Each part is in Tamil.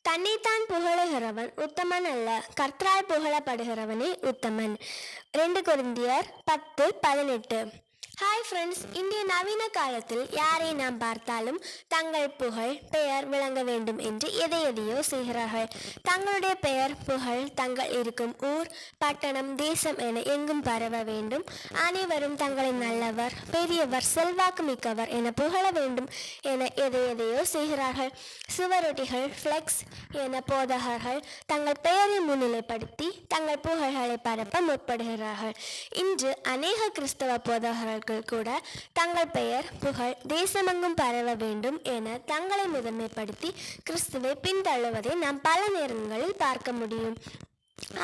தன்னைத்தான் புகழுகிறவன் உத்தமன் அல்ல, கர்த்தரால் புகழப்படுகிறவனே உத்தமன். 2 கொரிந்தியர் 10:18. ஹாய் ஃப்ரெண்ட்ஸ், இன்றைய நவீன காலத்தில் யாரை நாம் பார்த்தாலும் தங்கள் புகழ் பெயர் விளங்க வேண்டும் என்று எதையோ செய்கிறார்கள். தங்களுடைய பெயர் புகழ் தங்கள் இருக்கும் ஊர் பட்டணம் தேசம் என எங்கும் பரவ வேண்டும். அனைவரும் தங்களை நல்லவர் பெரியவர் செல்வாக்கு மிக்கவர் என புகழ வேண்டும் என எதையோ செய்கிறார்கள். சுவரொட்டிகள் ஃப்ளெக்ஸ் என போதகர்கள் தங்கள் பெயரை முன்னிலைப்படுத்தி தங்கள் புகழ்களை பரப்ப முற்படுகிறார்கள். இன்று அநேக கிறிஸ்தவ போதகர்கள் கூட தங்கள் பெயர் புகழ் தேசமெங்கும் பரவ வேண்டும் என தங்களை முதன்மைப்படுத்தி கிறிஸ்துவை பின்தள்ளுவதை நாம் பல நேரங்களில் பார்க்க முடியும்.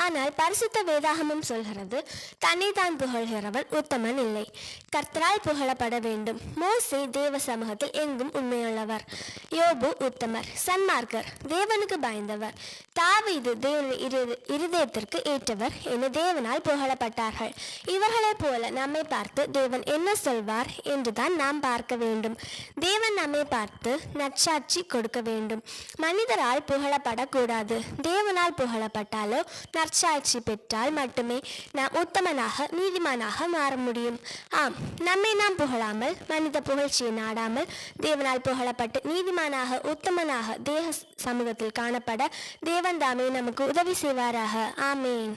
ஆனால் பரிசுத்த வேதாகமம் சொல்கிறது, தன்னைத்தான் புகழ்கிறவன் உத்தமன் இல்லை, கர்த்தரால் புகழப்பட வேண்டும். மோசே தேவ சமூகத்தில் எங்கும் உண்மையுள்ளவர். யோபு உத்தமர் சன்மார்க்கர் தேவனுக்கு பயந்தவர். தாவீது தேவனுடைய இருதயத்திற்கு ஏற்றவர் என தேவனால் புகழப்பட்டார்கள். இவர்களைப் போல நம்மை பார்த்து தேவன் என்ன சொல்வார் என்றுதான் நாம் பார்க்க வேண்டும். தேவன் நம்மை பார்த்து நற்சாட்சி கொடுக்க வேண்டும். மனிதரால் புகழப்படக்கூடாது. தேவனால் புகழப்பட்டாலோ நற்சாட்சி பெற்றால் மட்டுமே நாம் உத்தமனாக நீதிமானாக மாற முடியும். ஆம், நம்மை நாம் புகழாமல் மனித புகழ்ச்சியை நாடாமல் தேவனால் புகழப்பட்டு நீதிமானாக உத்தமனாக தேவ சமூகத்தில் காணப்பட தேவன் தாமே நமக்கு உதவி செய்வாராக. ஆமேன்.